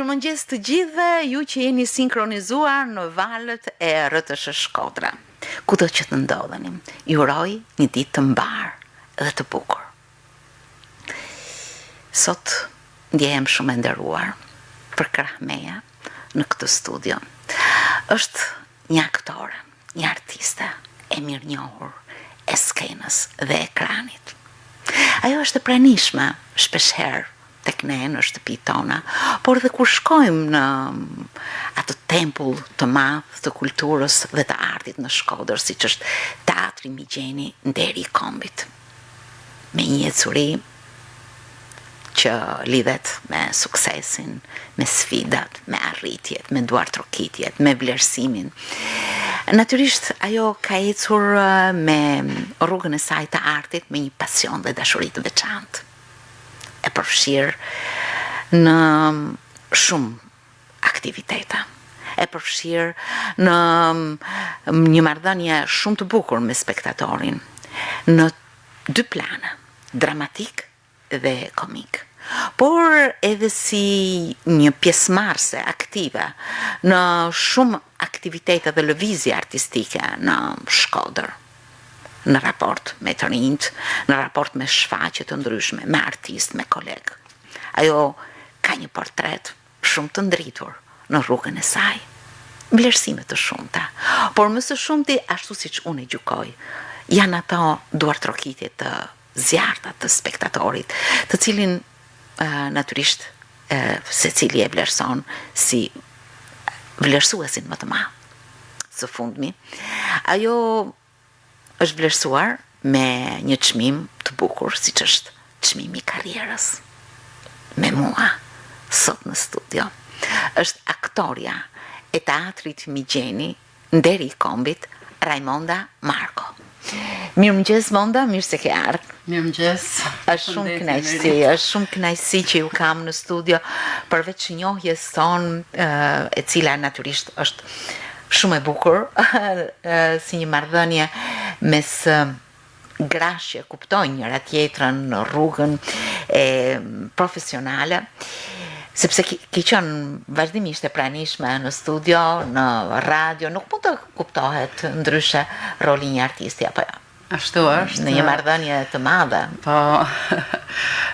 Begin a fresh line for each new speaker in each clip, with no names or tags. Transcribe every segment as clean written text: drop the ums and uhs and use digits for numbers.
Mirëmëngjes të gjithëve, ju që jeni sinkronizuar në valët e RTS Shkodra. Kudo që të ndodheni, ju uroj një ditë të mbar dhe të bukur. Sot ndjehem shumë e nderuar për krah meja në këtë studio. Është një aktore, një artiste e mirënjohur e skenës dhe ekranit. Ajo është e pranishme shpeshherë tek ne në shtëpi tona, por dhe kur shkojmë në atë tempull të madh të kulturës dhe të artit në Shkodër, siç është Teatri Migjeni Nderi i Kombit. Me një ecuri që lidhet me suksesin, me sfidat, me arritjet, me duartrokitjet, me vlerësimin. Natyrisht ajo ka ecur me rrugën e saj të artit me një pasion dhe dashuri të veçantë. E përfshirë në shumë aktivitete. E përfshirë në një marrëdhënie shumë të bukur me spektatorin, në dy plane, dramatik dhe komik. Por edhe si një pjesëmarrëse aktive në shumë aktivitete dhe lëvizje artistike në Shkodër, në raport me të rinjt, në raport me shfaqje të ndryshme, me artist, me kolegë. Ajo ka një portret shumë të ndritur në rrugën e saj. Vlerësime të shumta, por më së shumti, ashtu siç unë e gjykoj, janë ato duartrokitje të zjarrta të spektatorit, të cilin natyrisht secili e vlerëson si vlerësuesin më të madh. Së fundmi, ajo është vlerësuar me një çmim të bukur, siç është çmimi i karrierës. Me mua, sot në studio, është aktoria e Teatrit Migjeni Nderi i Kombit, Raimonda Marko. Mirëmëngjes Monda, mirë se ke ardhur.
Mirëmëngjes.
Është shumë kënaqësi që ju kam në studio, përveç njohjes tonë, e cila natyrisht është shumë e bukur, si një marrëdhënie mes grash që kuptojnë njëra tjetrën në rrugën e profesionale, sepse ki qenë vazhdimisht e pranishme në studio, në radio, nuk mund të kuptohet ndryshe roli një artisti apo jo.
Ashtu është.
Në një marrëdhënie të madhe.
Po,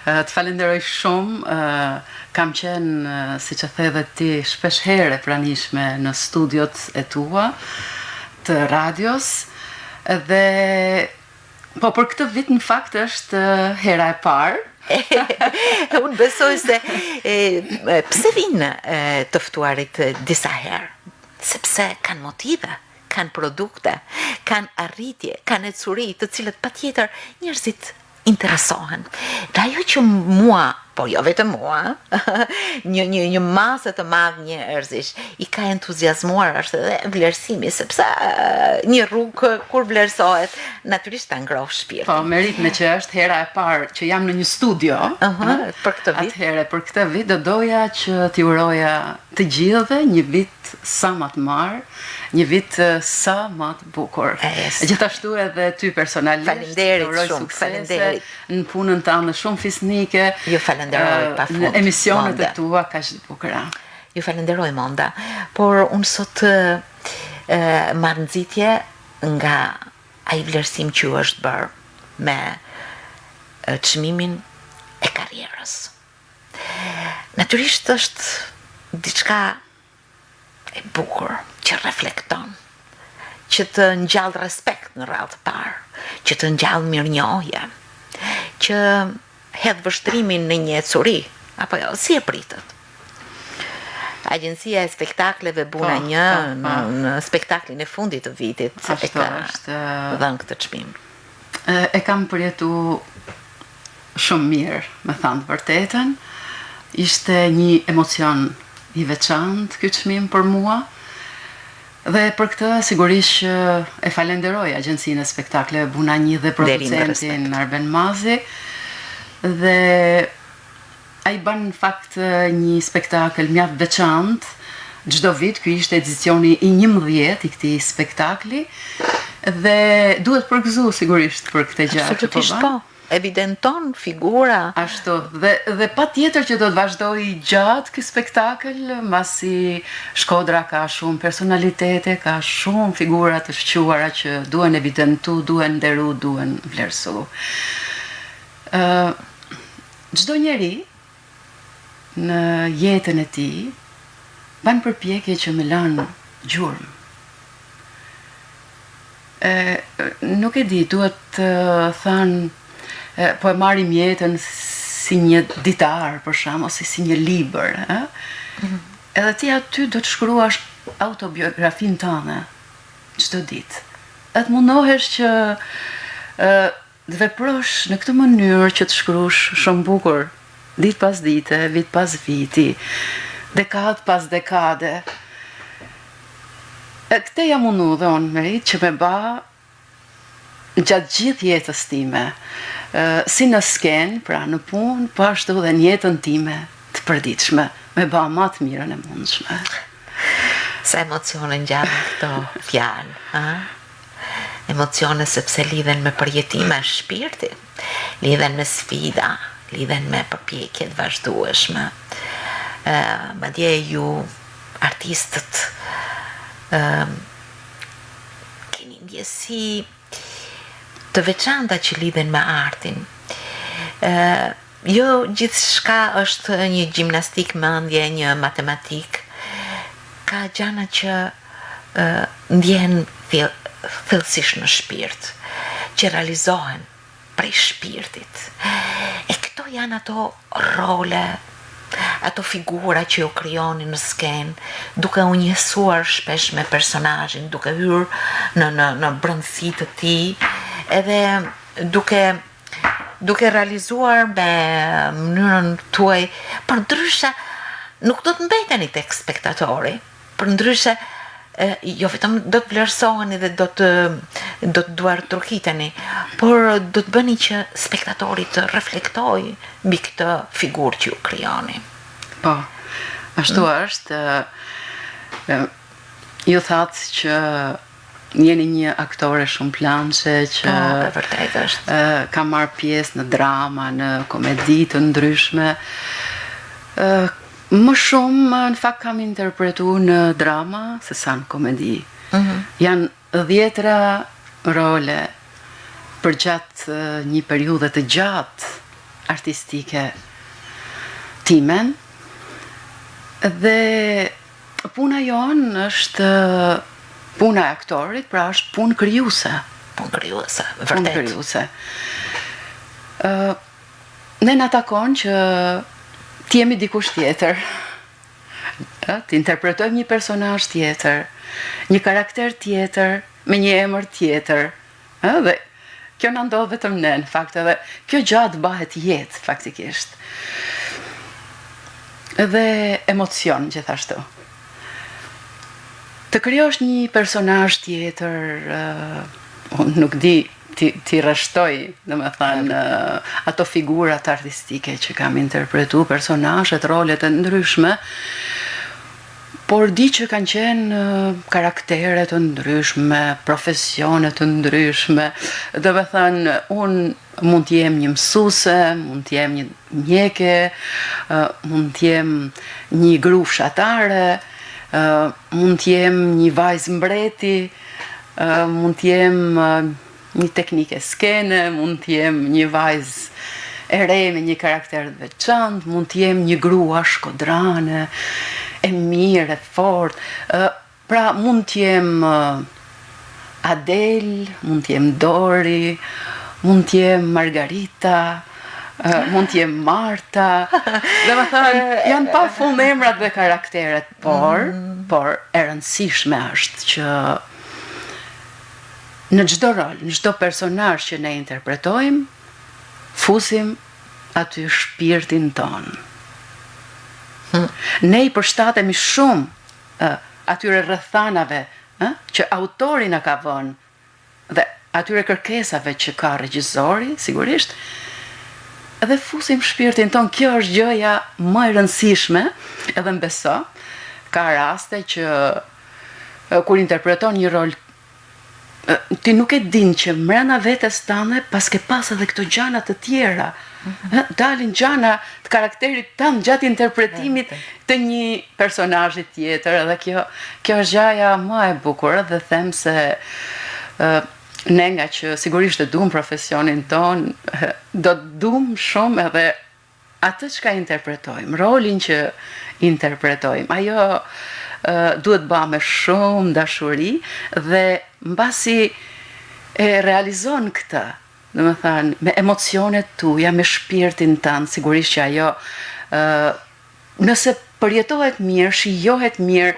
të falenderoj shumë. Kam qenë, si që the dhe ti, shpesh herë e pranishme në studiot e tua të radios, dhe po për këtë vit në fakt është hera e parë.
Unë besoj se pse vinë të ftuarit disa herë, sepse kanë motive, kanë produkte, kanë arritje, kanë ecuri të cilët patjetër njerëzit interesohen. Dhe ajo që mua, po jo vetëm mua, një masë të madh njerëzish i ka entuziazmuar është edhe vlerësimi, sepse një rrugë kur vlerësohet, natyrisht ta ngroh shpirtin.
Po, merit me që është hera e parë që jam në një studio,
për këtë vit.
Atëherë, për këtë vit, do doja që t'i uroja të gjithëve një vit sa më të marë, një vit sa më të bukur. Gjithashtu edhe ty personalisht.
Falenderit shumë, falenderit.
Në punën tënde shumë fisnike.
Ju falenderoj pafund.
Në emisionet e tua kaq të bukura. Ju
falenderoj Monda, por unë sot marr nxitje nga ai vlerësim që u është bërë me çmimin e karrierës. Natyrisht është diçka e bukur, që reflekton, që të ngjall respekt në radhë të parë, që të ngjall mirënjohje, që hedh vështrimin në një ecuri, apo jo, si e pritët? Agjencia e spektakleve Buna 1 në spektaklin e fundit të vitit e ka dhënë këtë çmim.
E kam përjetu shumë mirë, me thënë të vërtetën. Ishte një emocion i veçantë ky çmim për mua. Dhe për këtë sigurisht që e falenderoj Agjencinë e Spektakleve Buna 1 dhe producentin Arben Mazi. Dhe ai bën në fakt një spektakël mjaft veçantë. Çdo vit ky ishte edicioni i 11 i këtij spektakli dhe duhet përgëzuar sigurisht për këtë gjë që po bën.
evidenton figura.
Ashtu, dhe pa tjetër që do të vazhdoj gjatë ky spektakël, masi Shkodra ka shumë personalitete, ka shumë figura të shquara që duhen evidentu, duhen nderu, duhen vlerësu. Çdo njeri në jetën e tij ban përpjekje që me lanë gjurmë. Nuk e di, duhet të thanë, po e marrim jetën si një ditar, për shembull, ose si një libër, Edhe ti aty do të shkruash autobiografin tënde çdo ditë. Dhe të mundohesh që të veprosh në këtë mënyrë që të shkruash shumë bukur, ditë pas dite, vit pas viti, dekadë pas dekade. Këtë jam mundu dhe unë Merit që me ba gjatë gjithë jetës time, si në skenë, pra në punë, po ashtu dhe në jetën time të përditshme, me ba ma të mirën e mundshme.
Sa emocione ngjarrin këto fjalë, emocione sepse lidhen me përjetime shpirti, lidhen me sfida, lidhen me përpjekje të vazhdueshme. Madje ju artistët keni ndjesi të veçanta që lidhen me artin. Jo gjithçka është një gjimnastik mendje, një matematik. Ka gjana që ndjen thellësisht në shpirt, që realizohen prej shpirtit. E këto janë ato role, ato figura që ju krijoni në skenë, duke u njësuar shpesh me personazhin, duke hyrë në brendësi të tij, edhe duke realizuar me mënyrën tuaj, për ndryshe nuk do të mbeteni tek spektatori, për ndryshe jo vetëm do të vlerësoheni dhe do të duar trokiteni, por do të bëni që spektatori të reflektojë mbi këtë figurë që ju krijoni.
Po, ashtu është. Ju thatë që jeni një aktore shumë plançe që
e vërtet është.
Ka marrë pjesë në drama, në komedi të ndryshme. Më shumë, në fakt, kam interpretuar në drama se sa në komedi. Janë 10 role për gjatë një periudhe të gjatë artistike timen, dhe puna jonë është puna e aktorit, pra është punë krijuese.
Punë krijuese,
Punë
vërtet.
krijuese. Ne na takon që të jemi dikush tjetër. Të interpretojmë një personazh tjetër, një karakter tjetër, me një emër tjetër. Dhe kjo na ndodh vetëm ne, në fakt, edhe kjo gjatë bëhet jetë faktikisht. Dhe emocion gjithashtu. Të krijosh një personazh tjetër, unë nuk di ti rreshtoj, domethënë, ato figurat artistike që kam interpretuar, personazhet, rolet e ndryshme, por di që kanë qenë karaktere të ndryshme, profesione të ndryshme. Domethënë, unë mund të jem një mësuese, mund të jem një mjeke, mund të jem një gru fshatare, mund të jem një vajzë mbreti, mund të jem një teknike skene, mund të jem një vajzë e re me një karakter të veçantë, mund të jem një grua shkodrane, e mirë, e fortë. Pra mund të jem Adel, mund të jem Dori, mund të jem Margarita, mund të jem Marta. Dhe më thënë, janë pa fund emrat dhe karakteret, por e rëndësishme është që në çdo rol, në çdo personazh që ne interpretojmë, fusim aty shpirtin tonë. Ne i përshtatemi shumë atyre rrethanave që autori na ka vënë, dhe atyre kërkesave që ka regjizori, sigurisht, edhe fusim shpirtin ton. Kjo është gjëja më e rëndësishme, edhe më beso, ka raste që kur interpreton një rol ti nuk e din që mrena vetes tane pas ke pas edhe këto gjana të tjera. Dalin gjana të karakterit tanë gjatë interpretimit të një personazhi tjetër, edhe kjo është gjaja më e bukur dhe them se ne nga që sigurisht e duam profesionin ton, do të duam shumë edhe atë që ka interpretojmë, rolin që interpretojmë. Ajo duhet ba me shumë dashuri dhe mbasi e realizon këtë, dhe me thënë, me emocionet tuja, me shpirtin tanë, sigurisht që ajo nëse përjetohet mirë, shijohet mirë,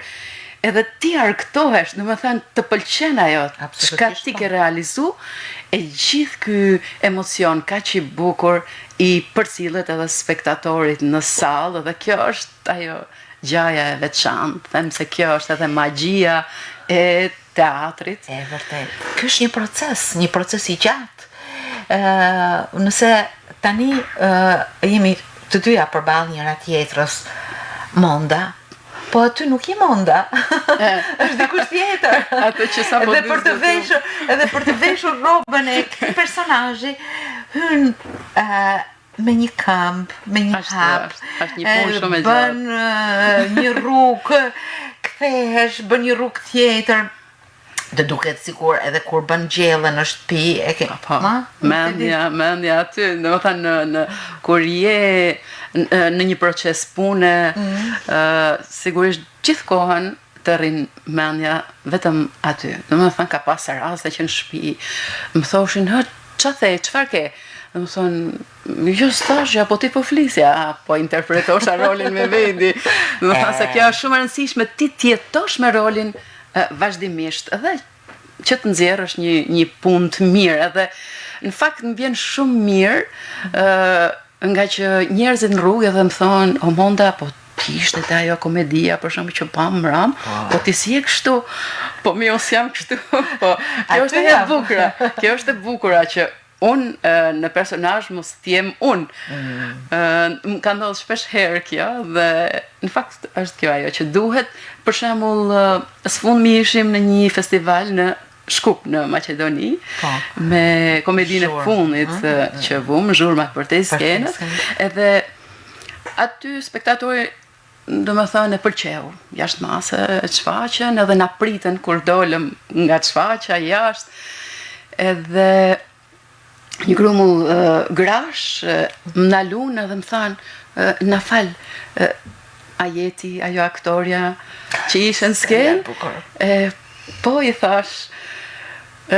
edhe ti arktohesh, dhe me thënë, të pëlqen ajo, çka ti ke realizu, e gjithë ky emocion ka që i bukur i përcillet edhe spektatorit në sallë, dhe kjo është ajo gjaja e veçantë, them se kjo është edhe magjia e teatrit.
E vërtet. Ky është një proces i gjatë. Nëse tani jemi të dyja përballë njëra tjetrës monda, po aty nuk je monda. Është dikush tjetër.
Atë që sapo
edhe për të veshur rrobën e këtij personazhi hyn me një këmbë, me një hap,
është një punë shumë e
bën një rrugë, kthehesh, bën një rrugë tjetër. Dhe duket sikur edhe kur bën gjelle në shtëpi e ke
mendja aty, domethënë kur je në një proces pune, sigurisht gjithkohën të rrin mendja vetëm aty. Domethënë ka pas raste që në shtëpi më thoshin, "Ç'a the, çfarë ke?" Më thonë, jo stazhja, po ti po flisja, po interpretosha rolin me vendi. Më thonë se kjo është shumë e rëndësishme, ti tjetosh me rolin vazhdimisht, edhe që të nxjerrësh një punë të mirë, edhe në fakt më vjen shumë mirë, nga që njerëzit në rrugë edhe më thonë, o Monda, po ti ishte te ajo komedia, për shembull që pam ram, po ti si je kështu, po mi unë jam kështu, po kjo është e bukura, kjo është e bukura që unë në personazh mos t'jem unë. Më ka ndodhur shpesh herë kjo dhe në fakt është kjo ajo që duhet. Për shembull, sfundmi ishim në një festival në Shkup në Maqedoni me komedinë e fundit që vum, zhurma për te skenës, edhe aty spektatori domethënë e pëlqeu, jashtë mase çfaqen edhe na pritën kur dolëm nga çfaqja jashtë, edhe një grumull grash më nalun edhe më thanë, na fal, a jeti ajo aktoria që ishte në skenë? Po, i thash,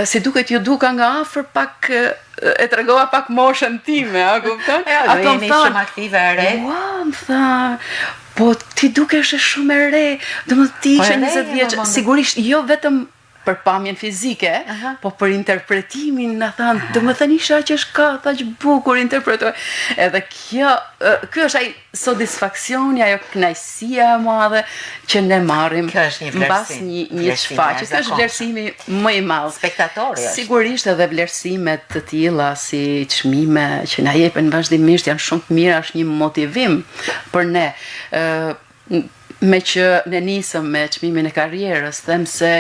si duket ju duka nga afër pak e tregova pak moshën time, a kupton?
Ato më shumë aktive e re.
Ua, më tha, po ti dukesh shumë e re, domethënë ti ishe 20 vjeç, sigurisht jo vetëm për pamjen fizike, po për interpretimin, na thanë, domethënë isha që është ka që bukur interpretoj. Edhe ky është ai satisfaksioni, ajo kënaqësia e madhe që ne marrim mbas një shfaqje. Kjo është vlerësimi më i madh.
Spektatori.
Sigurisht edhe vlerësimet të tilla si çmime që na jepen vazhdimisht janë shumë të mira, është një motivim për ne. Me që ne nisëm me çmimin e karrierës, them se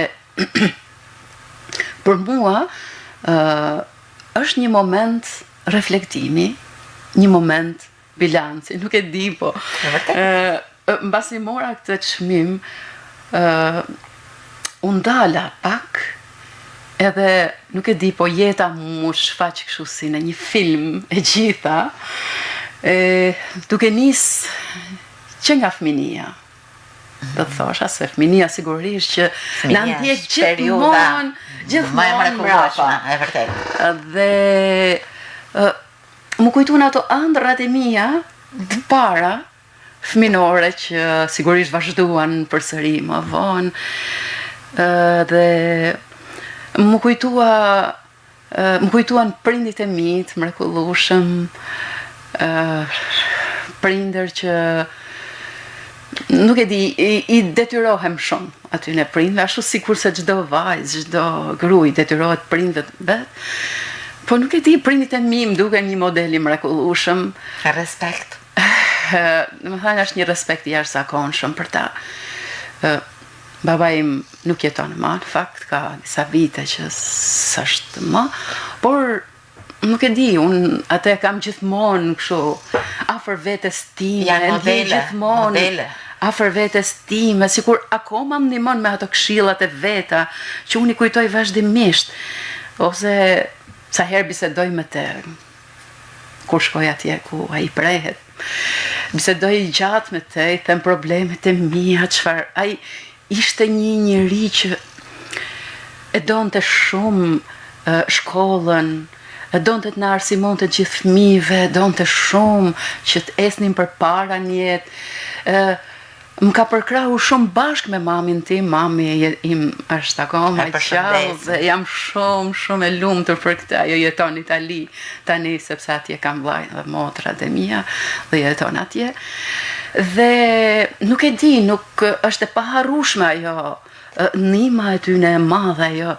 për mua është një moment reflektimi, një moment bilanci, nuk e di po. Mbasi mora këtë çmim, u ndala pak, edhe nuk e di po jeta mu shfaq kështu si në një film e gjitha, duke nis që nga fëminia. Do të thosha se fëminia sigurisht që na ndjek gjithmonë mbrapa,
e vërtet.
Dhe më kujtuan ato ëndrat e mia të para fëminore që sigurisht vazhduan përsëri më vonë. Dhe më kujtuan prindit e mi të mrekullueshëm, prindër që nuk e di, i detyrohem shumë aty në prindve, ashtu sikur se çdo vajzë, çdo gruaj detyrohet prindvet vet. Po nuk e di, prindit e mi më duken një model i mrekullueshëm.
Respekt.
Domethënë është një respekt i jashtëzakonshëm për ta. Baba im nuk jeton më, në fakt, ka disa vite që s'është më, por nuk e di, unë atë e kam gjithmonë kështu afër vetes time,
Janë modele, modele.
afër vetes time, sikur akoma më ndihmon me ato këshillat e veta që unë i kujtoj vazhdimisht, ose sa herë bisedoj me të kur shkoj atje ku ai prehet. Bisedoj gjatë me të, i them problemet e mia, çfarë ai ishte një njeri që e donte shumë shkollën, e donte të na arsimonte të gjithë fëmijëve, donte shumë që të esnin përpara në jetë. Më ka përkrahu shumë bashkë me mamin tim, mami im është akoma i gjallë dhe jam shumë e lumtur për këtë, ajo jeton në Itali tani sepse atje kam vllai dhe motrat e mia dhe jeton atje. Dhe nuk e di, nuk është e paharrueshme ajo ndihma e tyne e madhe, ajo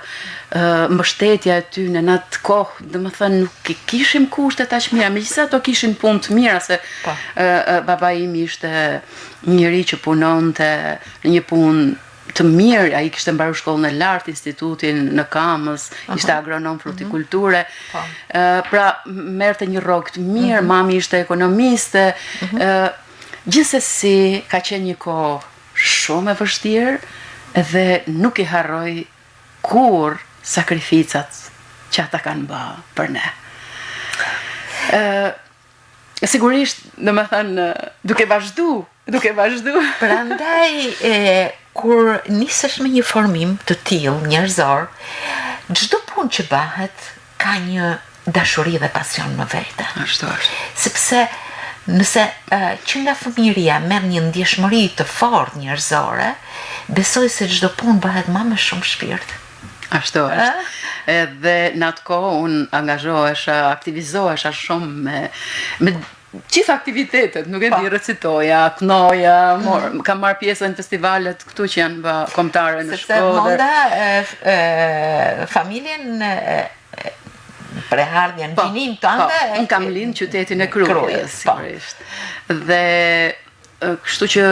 mbështetja e tyne në atë kohë, domethënë nuk kishim kushtet aq mira, megjithatë kishin punë të mira se baba im ishte një njeri që punonte në një punë të mirë, ai kishte mbaruar shkollën e lartë, institutin në Kamës, ishte agronom frutikulture, pra merrte një rrogë të mirë, mami ishte ekonomiste, gjithsesi ka qenë një kohë shumë e vështirë dhe nuk i harroj kur sakrificat që ata kanë bërë për ne. Sigurisht, domethënë, duke vazhdu.
Prandaj, kur nisesh me një formim të tillë njerëzor, çdo punë që bëhet ka një dashuri dhe pasion në vete.
Ashtu është.
Sepse nëse që nga fëmijëria merr një ndjeshmëri të fortë njerëzore, besoj se çdo punë bëhet më me shumë shpirt.
Ashtu është. Edhe në atë kohë unë angazhohesha, aktivizohesha shumë me gjithë aktivitetet, nuk e di, recitoja, knoja, kam marrë pjesë në festivalet këtu që janë kombëtare në Shkodër.
Sepse monda familjen prehardhjen, gjinim tënde.
Unë kam lind qytetin e Krujës, sigurisht. Dhe kështu që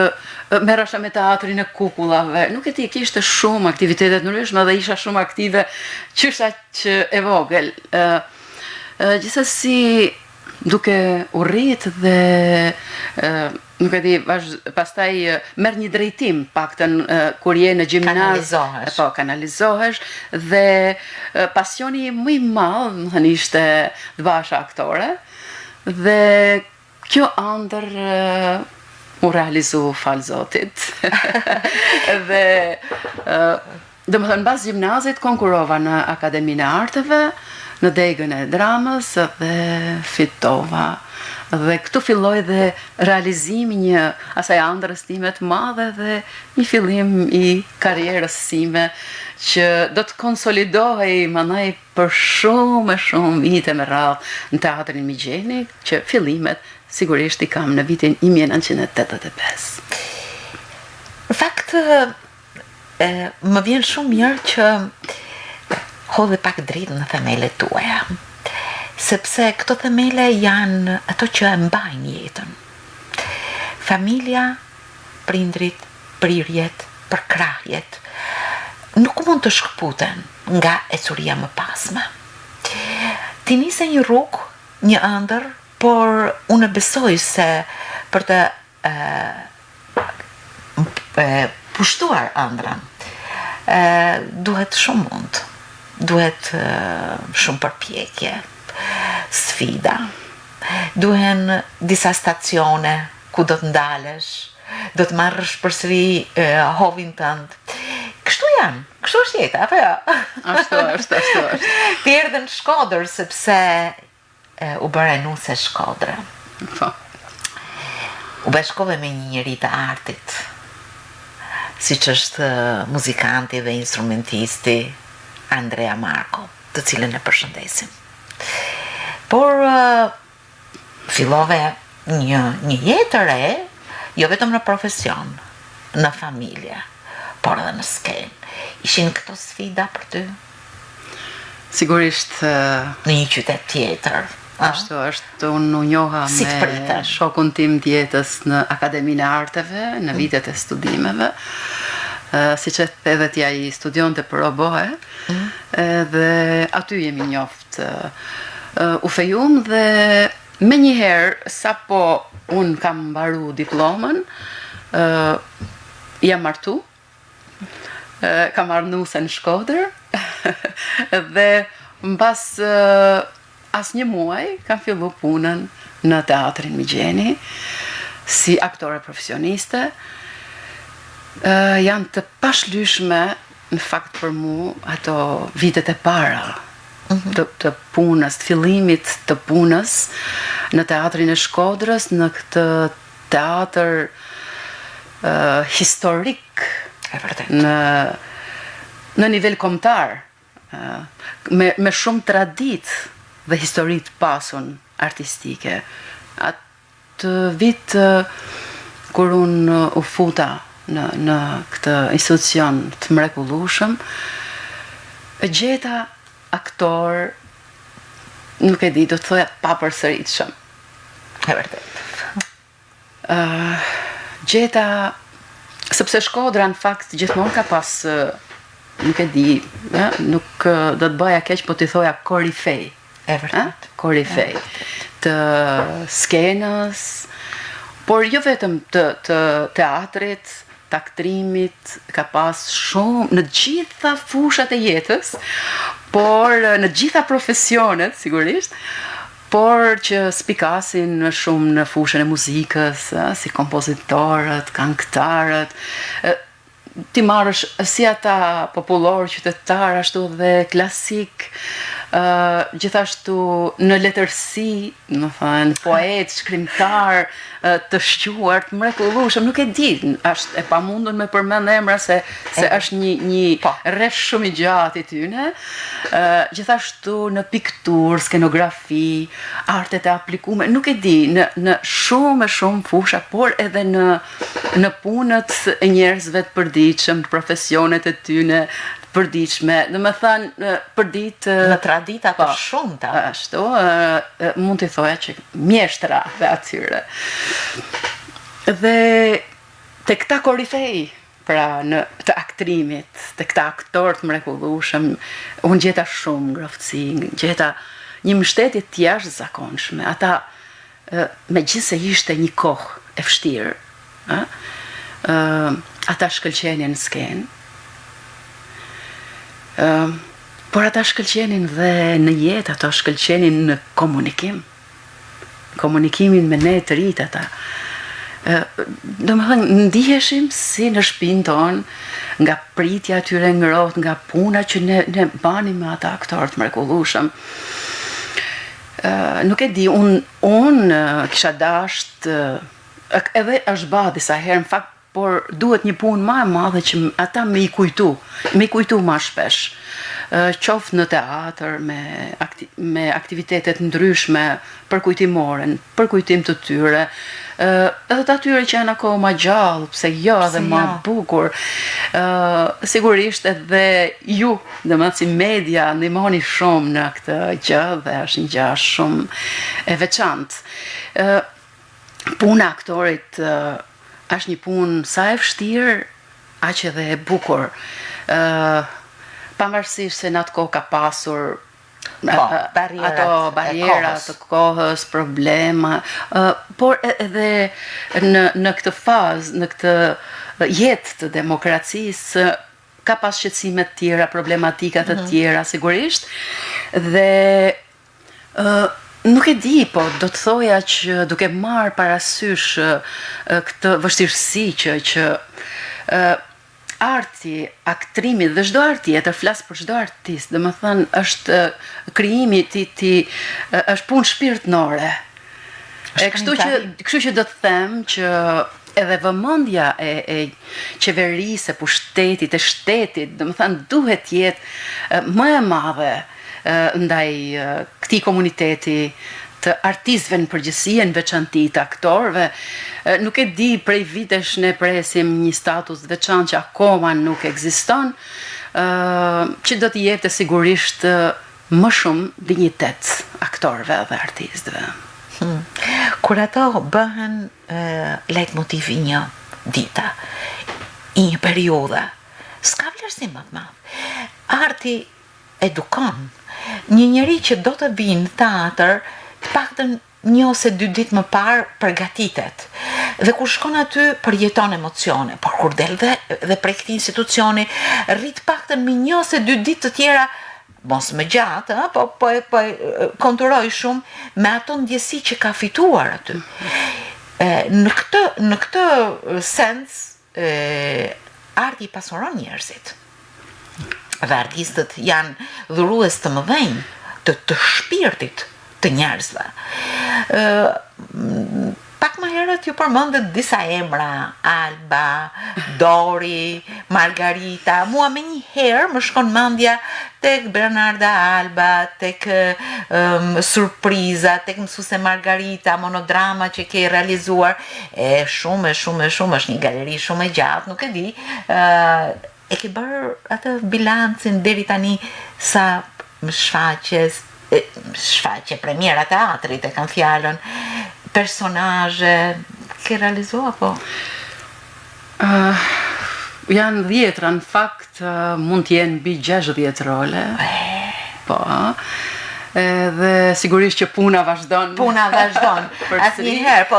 merresha me teatrin e kukullave, nuk e di, kishte shumë aktivitete të ndryshme dhe isha shumë aktive qështa që e vogël. Gjithsesi duke u rrit dhe nuk e di, pastaj merr një drejtim paktën kur je në gjimnaz, kanalizohesh dhe pasioni më i madh, më thënë, ishte të basha aktore dhe kjo ëndër u realizu falë Zotit. Dhe domethënë pas gjimnazit konkurova në Akademinë e Arteve, në degën e dramës dhe fitova. Dhe këtu filloi dhe realizimi një asaj ëndrrës time të madhe dhe një fillim i karrierës sime që do të konsolidohej mandej për shumë vite me radhë në teatrin Migjeni, që fillimet sigurisht i kam në vitin 1985.
Në fakt, më vjen shumë mirë që hodhe pak dritë në themelet tuaja, sepse këto themele janë ato që e mbajnë jetën. Familja, prindrit, prirjet, përkrahjet, nuk mund të shkëputen nga ecuria më pasme. Ti nise një rrugë, një ëndër, por unë besoj se për të pushtuar ëndrën, duhet shumë mund, duhet shumë përpjekje, sfida, duhen disa stacione ku do të ndalesh, do të marrësh përsëri hovin tënd. Kështu është jeta, apo jo?
Ashtu është.
Ti erdhe në Shkodër sepse u bëre nuse Shkodra.
Po.
U bashkove me një njeri të artit, siç është muzikanti dhe instrumentisti Andrea Marko, të cilën e përshëndesim. Por fillove një jetë të re, jo vetëm në profesion, në familje, por edhe në skenë. Ishin këto sfida për ty?
Sigurisht
në një qytet tjetër.
Ashtu është, unë u njoha me shokun tim të jetës në Akademinë e Arteve, në vitet e studimeve. si që edhe tja I studion të për oboe, dhe aty jemi njoft u fejum dhe me njëherë, sa po unë kam mbaru diplomën, jam martu, kam marrë nuse në Shkodër, dhe mbas asnjë muaj kam fillu punën në Teatrin Migjeni, si aktore profesioniste. Janë të pashlyshme, në fakt për mu, ato vitet e para të punës, të fillimit të punës në Teatrin e Shkodrës, në këtë teatr historik, në nivel kombëtar, me shumë tradit dhe historit pasun artistike. Atë vit kur unë u futa në këtë institucion të mrekullueshëm, gjeta aktor, nuk e di, do të thoja papërsëritshëm.
E vërtet.
Gjeta, sepse Shkodra në fakt gjithmonë ka pas, nuk e di, nuk do të bëja keq, po t'i thoja korifej.
E vërtet.
Korifej të skenës, por jo vetëm të teatrit, të aktrimit, ka pas shumë në gjitha fushat e jetës, por në gjitha profesionet, sigurisht, por që spikasin shumë në fushën e muzikës, si kompozitorët, këngëtarët, ti marrësh si ata popullor, qytetar, ashtu dhe klasik, gjithashtu në letërsi, më thënë, poet, shkrimtar, të shquar, të mrekullueshëm, nuk e di, është e pamundur me përmend emra se është një rreth shumë I gjatë I tyne. Gjithashtu në pikturë, skenografi, artet e aplikume, nuk e di, në shumë fusha, por edhe në punët e njerëzve të përditshëm, profesionet e tyne, përditshme, dhe me thënë përdit
në tradita të shumta.
Ashtu, mund t'i thoja që mjeshtra dhe atyre. Dhe të këta korifej, pra të aktrimit, të këta aktor të mrekullueshëm, unë gjeta shumë ngrohtësi, gjeta një mbështetje të jashtëzakonshme. Ata, megjithse ishte një kohë e vështirë, ata shkëlqenin në skenë, por ata shkëlqenin dhe në jetë, ata shkëlqenin në komunikim. Komunikimin me ne të rit ata. Do më thënë, ndiheshim si në shtëpinë tonë, nga pritja atyre ngrohtë, nga puna që ne banim me ata aktorë të mrekullueshëm. Nuk e di, unë kisha dasht, edhe është ba disa herë, në fakt, por duhet një punë ma e madhe që ata me I kujtu ma shpesh. Qoftë në teatr, me aktivitetet ndryshme, përkujtimore, përkujtim të tyre, edhe të atyre që janë akoma gjallë, pse jo edhe ma bukur. Sigurisht edhe ju, dhe më si media, ndihmoni shumë në këtë gjë dhe është një gjë shumë e veçantë. Puna aktorit është një punë sa e vështirë, aq edhe e bukur. Pavarësisht se në atë kohë ka pasur ato barriera të kohës, problema, por edhe në këtë fazë, në këtë jetë të demokracisë, ka pas shqetësime të tjera, problematika të tjera, sigurisht, dhe nuk e di, po do të thoja që duke marrë parasysh këtë vështirësi që arti, aktrimi dhe çdo art tjetër, flas për çdo artist, domethënë është krijimi është punë shpirtënore. Kështu që do të them që edhe vëmendja e qeverisë, e pushtetit, e shtetit, domethënë duhet jetë më e madhe ndaj këtij komuniteti të artistëve në përgjithësi, në veçanti të aktorëve. Nuk e di, prej vitesh ne presim një status veçantë që akoma nuk ekziston, që do t'i jepte sigurisht më shumë dinjitet aktorëve dhe artistëve.
Kur ato bëhen leitmotiv I një dita, I një periudhe, vlerësim më të madh. Arti edukon. Një njeri që do të vinë në teatr, të paktën një ose 2 ditë më parë përgatitet. Dhe kur shkon aty përjeton emocione, por kur del dhe prej këtij institucioni, rrit paktën me 1 ose 2 ditë të tjera, mos më gjatë, po konturoj shumë me ato ndjesi që ka fituar aty. Në këtë sens, arti pasuron njerëzit. Dhe artistët janë dhurues të mëdhenj të shpirtit të njerëzve. Pak më herët ju përmendet disa emra, Alba, Dori, Margarita. Mua me një herë më shkon mendja tek Bernarda Alba, tek Surpriza, tek Mësuese Margarita, monodrama që ke realizuar. Shumë është një galeri shumë e gjatë, nuk e di. E ke bërë atë bilancin deri tani sa shfaqje premiera teatrit, e kam fjalën, personazhe ke realizuar apo?
Janë 10, në fakt mund të jenë mbi 60 role. Po. Dhe sigurisht që puna vazhdon.
Asnjëherë, po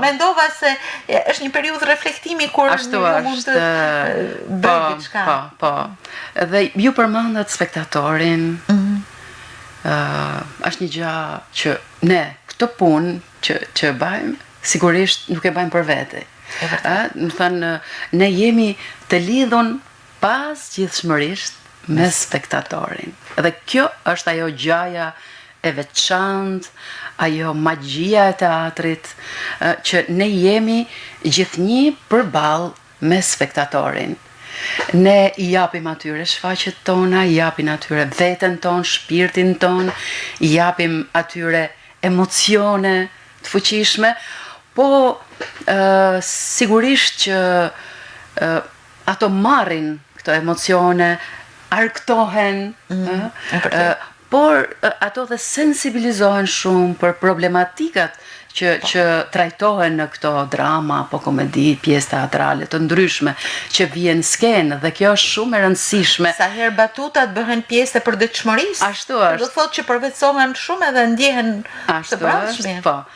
mendova se është një periudhë reflektimi kur
ashtu
mund të bëj diçka.
Po. Dhe ju përmendat spektatorin. Është një gjë që ne këtë punë që bëjmë, sigurisht nuk e bëjmë për vete. Më thënë, ne jemi të lidhun pas gjithshmërisht me spektatorin. Dhe kjo është ajo gjaja e veçantë, ajo magjia e teatrit, që ne jemi gjithnjë përballë me spektatorin. Ne I japim atyre shfaqjet tona, I japim atyre veten ton, shpirtin ton, I japim atyre emocione të fuqishme, po sigurisht që ato marrin këto emocione, arktohen, por ato dhe sensibilizohen shumë për problematikat që trajtohen në këto drama apo komedi, pjesë teatrale të ndryshme që vjen në skenë, dhe kjo është shumë e rëndësishme.
Sa herë batutat bëhen pjesë e përditshmërisë.
Ashtu është.
Do thotë që përvetësohen shumë edhe ndjehen të brendshme.
Po.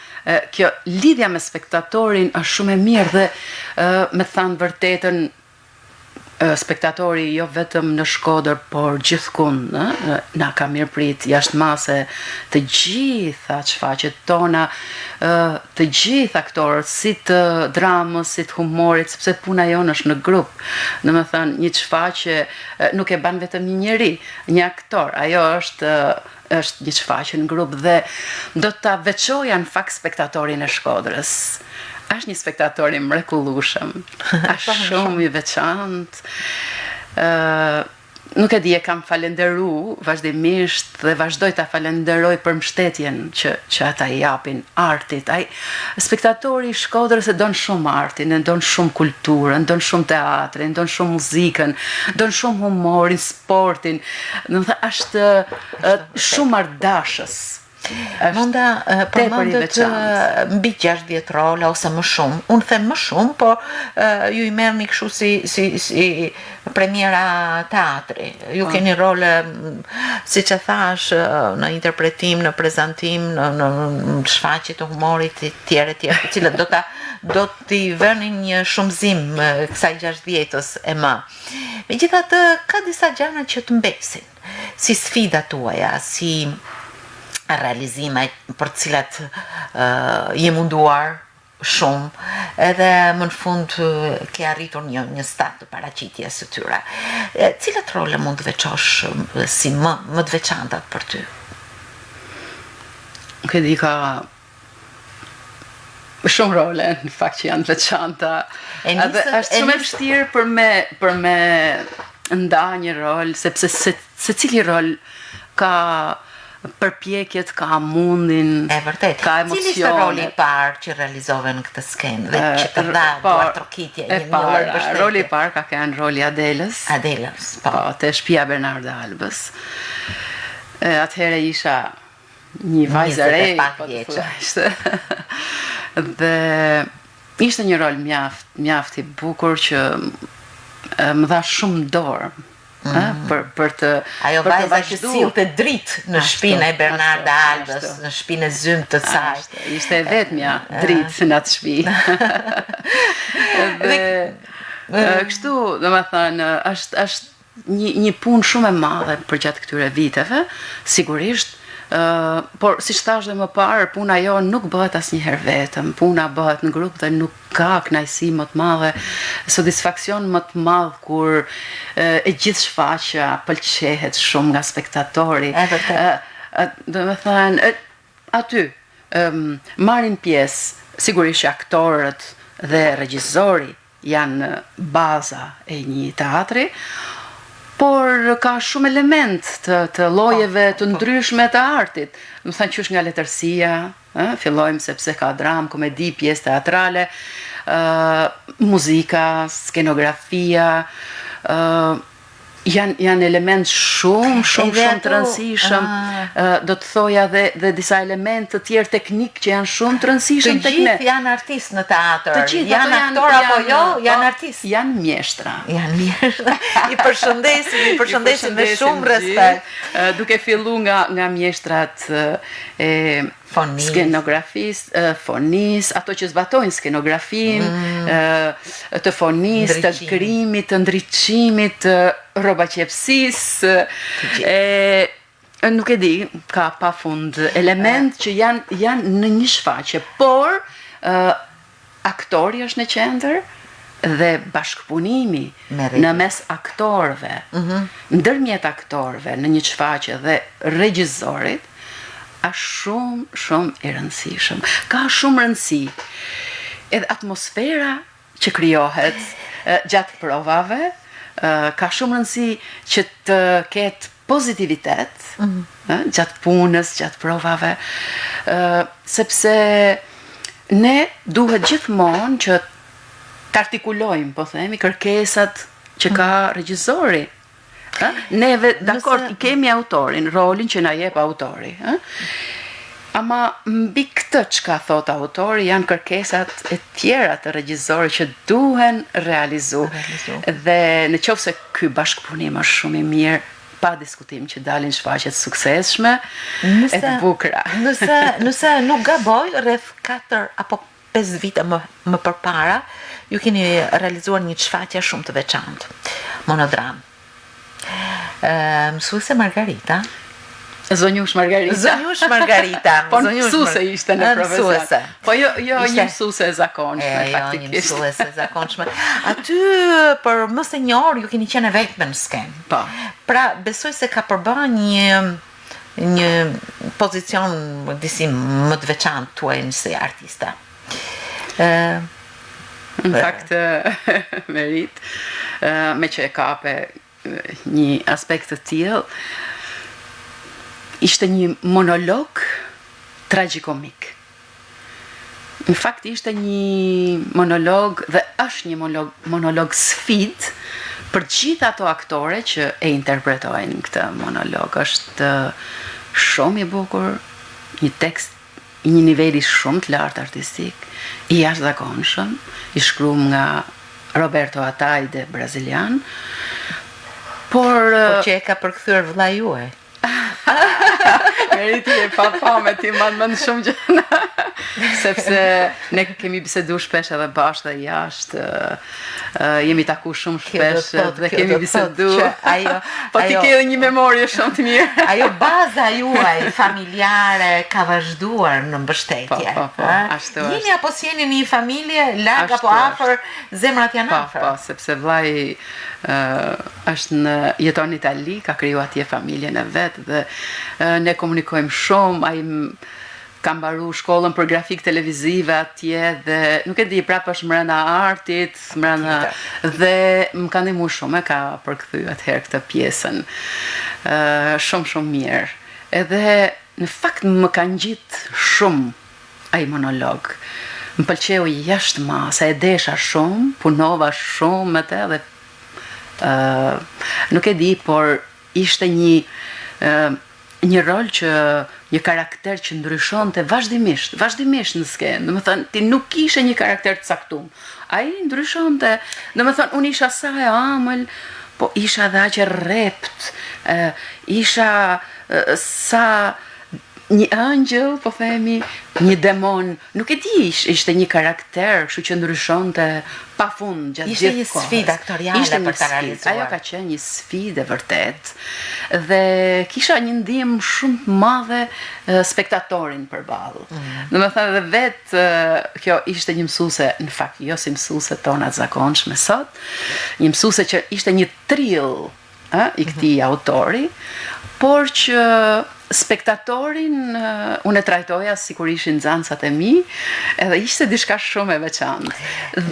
Kjo lidhja me spektatorin është shumë e mirë dhe me thënë vërtetën, spektatori jo vetëm në Shkodër, por gjithkund na ka mirëprit jashtë mase të gjitha shfaqjet tona, të gjithë aktorët, si të dramës, si të humorit, sepse puna jonë është në grup. Domethënë, një shfaqje nuk e ban vetëm një njeri, një aktor, ajo është një shfaqje në grup dhe do ta veçoja në fakt spektatorin e Shkodrës. Është një spektator I mrekullueshëm, është shumë I veçantë. Nuk e di, e kam falenderu vazhdimisht dhe vazhdoj ta falenderoj për mbështetjen që ata I japin artit. Spektatori I Shkodrës e don shumë artin, e don shumë kulturën, don shumë teatrin, don shumë muzikën, don shumë humorin, sportin. Domethënë është shumë ardashës.
Munda përmendet mbi 60 rola ose më shumë. Unë them më shumë, po ju I merrni kështu si premiera teatri. Ju keni role, siç e thash, në interpretim, në prezantim, në shfaqje të humorit të tjerë, të cilët do t'i vënin një shumëzim kësaj 60-s e më. Megjithatë, ka disa gjëra që të mbesin, si sfidat tuaja, si realizime për cilat je munduar shumë, edhe më në fund ke arritur një stad të paraqitjes së tyre. Cilat role mund të veçosh si më të veçanta për ty?
Nuk e di, ka shumë role në fakt që janë veçanta. Është shumë e vështirë për me nda një rol, sepse secili rol ka përpjekjet, ka mundin, ka emocione.
Cili ishte roli I parë që realizove në këtë skenë dhe që të dha duar trokitje?
Roli I parë ka qenë roli Adelës.
Adelës, po.
Te shtëpia Bernarda Albës. Atëherë isha një vajzë e re, dhe ishte një rol mjaft I bukur që më dha shumë dorë. Për të
ajo vajza që sillte dritë në shtëpinë e Bernarda Albës, në shtëpinë e zymt të saj.
Ishte e vetmja dritë në atë shtëpi. Dhe kështu, domethënë, është një punë shumë e madhe për gjatë këtyre viteve, sigurisht. Por si thash dhe më parë, puna jo nuk bëhet asnjëherë vetëm, puna bëhet në grup dhe nuk ka kënaqësi më të madhe, satisfaksion më të madh kur e gjithë shfaqja pëlqehet shumë nga spektatori. Domethënë, aty marrin pjesë sigurisht aktorët dhe regjizori janë baza e një teatri, por ka shumë element të llojeve të ndryshme të artit. Do të thënë qysh nga letërsia, fillojmë sepse ka dramë, komedi, pjesë teatrale, muzika, skenografia, janë element shumë të rëndësishëm, do të thoja dhe disa element të tjerë teknik që janë shumë të rëndësishëm
tek ne. Të gjithë janë artistë në teatr. Janë aktor apo jo, janë artistë.
Janë mjeshtra.
I përshëndesim me shumë respekt.
Duke fillu nga mjeshtrat e skenografisë, fonisë, ato që zbatojnë skenografinë, të fonisë, të krimit, të ndriçimit, të rrobaqepsisë, nuk e di, ka pafund element që janë në një shfaqje, por aktori është në qendër dhe bashkëpunimi në mes aktorëve, ndërmjet aktorëve në një shfaqje dhe regjizorit, është shumë i rëndësishëm. Ka shumë rëndësi. Edhe atmosfera që krijohet gjatë provave, ka shumë rëndësi që të ketë pozitivitet gjatë punës, gjatë provave, sepse ne duhet gjithmonë që të artikulojmë, po themi, kërkesat që ka regjizori. Neve, dakord, i kemi autorin, rolin që na jep autori. Ama mbi këtë çka thot autori janë kërkesat e tjera të regjizorit që duhen realizu. Dhe në qoftë se ky bashkëpunim është shumë i mirë, pa diskutim që dalin shfaqjet suksesshme e të bukura.
Nëse nuk gaboj, rreth 4 apo 5 vite më përpara, ju keni realizuar një shfaqje shumë të veçantë, monodram. Mësuese Margarita.
Zonjush
Margarita.
Po mësuese ishte në profesion. Po jo një mësuese e zakonshme,
faktikisht. Një mësuese e zakonshme. Aty për më se një orë ju keni qenë vetëm në skenë.
Po.
Pra besoj se ka përbërë një pozicion disi më të veçantë tuaj si artiste.
Në fakt, Merit, me që e kape një aspekt të tillë, ishte një monolog tragikomik. Në fakt ishte një monolog dhe është një monolog sfid për gjithë ato aktore që e interpretojnë këtë monolog. Është shumë i bukur, një tekst i një niveli shumë të lartë artistik, i jashtëzakonshëm, i shkruar nga Roberto Ataide, brazilian. Por
që e ka përkthyer vëlla juaj.
Meriti e pa me ti më në shumë gjëna. Sepse ne kemi bisedu shpesh edhe bashkë dhe jashtë, jemi taku shumë shpesh dhe kemi bisedu. Po ti ke edhe një memorie shumë të mirë.
Ajo baza juaj familjare ka vazhduar në mbështetje.
Po, ashtu është.
Jeni apo si jeni një familje, larg apo afër, zemrat janë afër?
Po, sepse vllai jeton në Itali, ka kriju atje familjen e vet dhe ne komunikojmë shumë, ai ka mbaru shkollën për grafik televizive atje dhe nuk e di, prapë është mbrana artit, dhe më ka ndihmuar shumë, ka përkthyer atëherë këtë pjesën. Shumë mirë. Edhe në fakt më ka ngjit shumë ai monolog. Më pëlqeu jashtëmasa, e desha shumë, punova shumë me të dhe nuk e di, por ishte një rol që një karakter që ndryshonte vazhdimisht në skenë. Domethënë ti nuk kishe një karakter të caktuar. Ai ndryshonte. Domethënë unë isha sa e amël, po isha edhe aq e rrept. Isha sa një angjëll, po themi, një demon, nuk e di, ishte një karakter, kështu që ndryshonte pafund gjatë gjithë kohës.
Ishte një sfidë aktoriale për ta realizuar.
Ajo ka qenë një sfidë vërtet, dhe kisha një ndihmë shumë të madhe spektatorin përballë. Domethënë edhe vetë kjo ishte një mësuese, në fakt jo si mësuese tona të zakonshme sot, një mësuese që ishte një trill i këtij autori, por që spektatorin unë e trajtoja sikur ishin nxënësat e mi, edhe ishte diçka shumë e veçantë.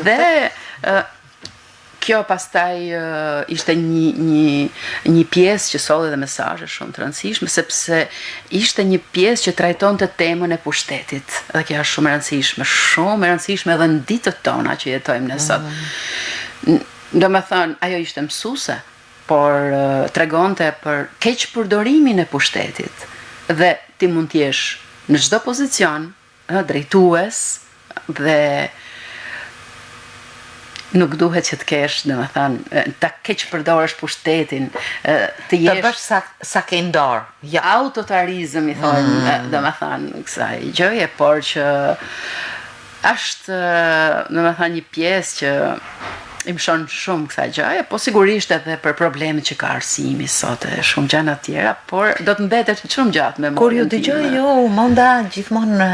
Dhe kjo pastaj ishte një pjesë që solli dhe mesazhe shumë të rëndësishme, sepse ishte një pjesë që trajtonte temën e pushtetit. Dhe kjo është shumë e rëndësishme edhe në ditët tona që jetojmë ne sot. Domethënë, ajo ishte mësuese, por tregonte për keqpërdorimin e pushtetit. Dhe ti mund t'jesh në çdo pozicion, drejtues, dhe nuk duhet që të kesh, domethënë, ta keqpërdorësh pushtetin, të jesh
të bësh sa ke në dorë.
Ja, autoritarizëm i thonë, domethënë, kësaj gjëje, por që është, domethënë, një pjesë që i mshon shumë kësaj gjëje, po sigurisht edhe për problemet që ka arsimi sot e shumë gjëra të tjera, por do të mbetet shumë gjatë me
Kur ju dëgjoj ju, monda gjithmonë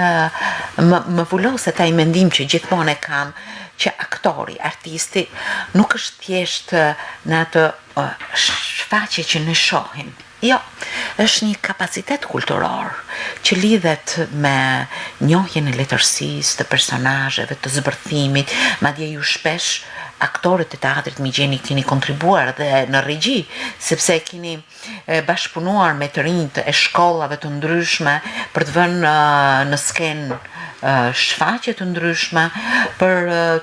më vulloset ai mendim që gjithmonë e kam, që aktori, artisti nuk është thjesht në atë shfaqje që ne shohim. Jo, është një kapacitet kulturor që lidhet me njohjen e letërsisë, të personazheve, të zbërthimit, madje ju shpesh aktorët e teatrit Migjeni keni kontribuar dhe në regji, sepse keni bashkëpunuar me të rinjt e shkollave të ndryshme për të vënë në skenë shfaqje të ndryshme, për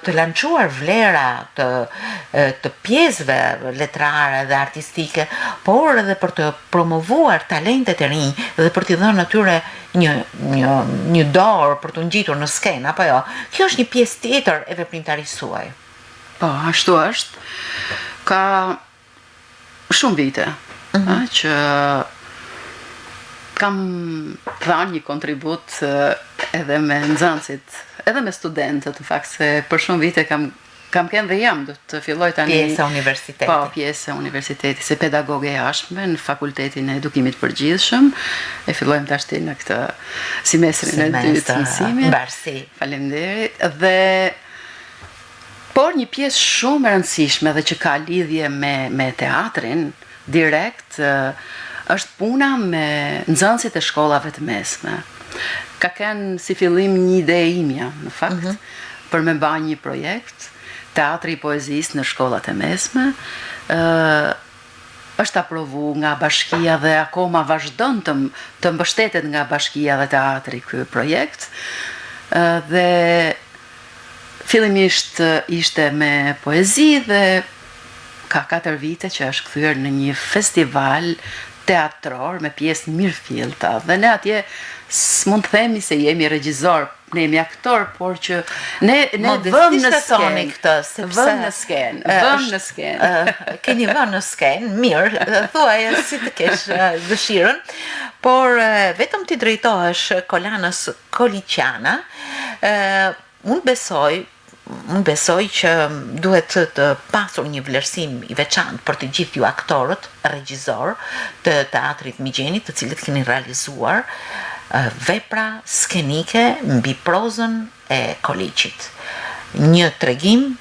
të lançuar vlera të pjesëve letrare dhe artistike, por edhe për të promovuar talentet e rinj dhe për t'i dhënë atyre një dorë për të ngjitur në skenë, apo jo? Kjo është një pjesë tjetër e veprimtarisë suaj.
Po, ashtu është. Ka shumë vite që kam dhënë një kontribut edhe me nxënësit, edhe me studentët, në fakt se për shumë vite kam qenë dhe jam, do të filloj tani
pjesë e universitetit.
Po, pjesë e universitetit, si pedagoge e jashtme në Fakultetin e Edukimit Përgjithshëm. E fillojmë tashti në këtë semestrin e dytë të mësimit.
Mbarsi.
Faleminderit. Dhe por një pjesë shumë e rëndësishme dhe që ka lidhje me teatrin direkt është puna me nxënësit e shkollave të mesme. Ka qenë si fillim një ide imja, në fakt, për me bën një projekt, teatri i poezisë në shkollat e mesme. Është aprovu nga bashkia dhe akoma vazhdon të mbështetet nga bashkia dhe teatri ky projekt. Dhe fillimisht ishte me poezi dhe ka 4 vite që është kthyer në një festival teatror me pjesë mirëfillta. Dhe ne atje s'mund të themi se jemi regjisor, ne jemi aktor, por që ne vëm në skenë. Vëm në skenë.
Keni vënë në skenë, mirë, thuaj si të kesh dëshirën, por vetëm ti drejtohesh Kolanës Koliqana, unë besoj që duhet të pasur një vlerësim i veçantë për të gjithë ju aktorët, regjisor të teatrit Migjeni, të cilët keni realizuar vepra skenike mbi prozën e Koliqit. Një tregim,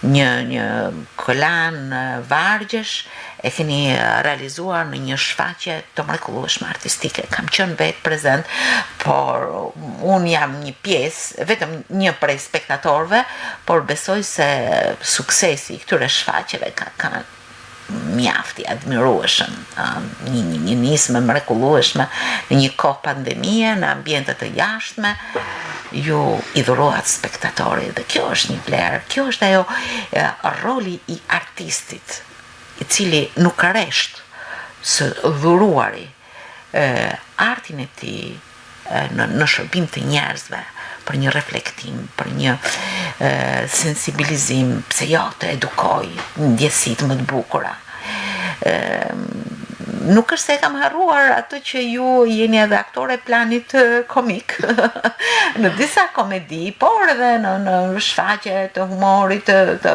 një kolan vargjesh e keni realizuar në një shfaqje të mrekullueshme artistike. Kam qenë vetë prezent, por unë jam një pjesë, vetëm një prej spektatorëve, por besoj se suksesi i këtyre shfaqjeve ka mjafti admirueshëm, një nismë mrekullueshme në një kohë pandemie, në ambiente të jashtme, ju i dhuroat spektatorit dhe kjo është një vlerë, kjo është ajo roli i artistit, i cili nuk resht së dhuruari artin e tij në shërbim të njerëzve, për një reflektim, për një sensibilizim, pse jo të edukoj ndjesitë më të bukura. Nuk është se e kam harruar atë që ju jeni edhe aktore planit komik në disa komedi, por edhe në shfaqje të humorit të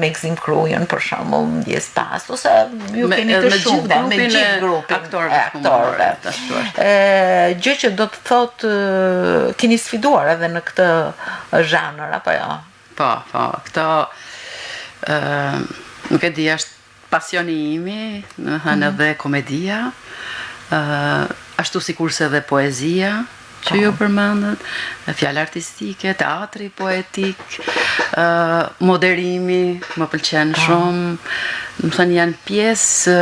Maxim Krujan për shembull, Ndjes Pas, ose ju keni të shumta me gjithë grupin aktorëve. Gjë që do të thotë keni sfiduar edhe në këtë zhanër apo jo?
Po, këto nuk e di, është pasioni imi, edhe komedia, ashtu sikurse edhe poezia, që ju përmendët, fjalë artistike, teatri poetik, moderimi, më pëlqen shumë, më thënë janë pjesë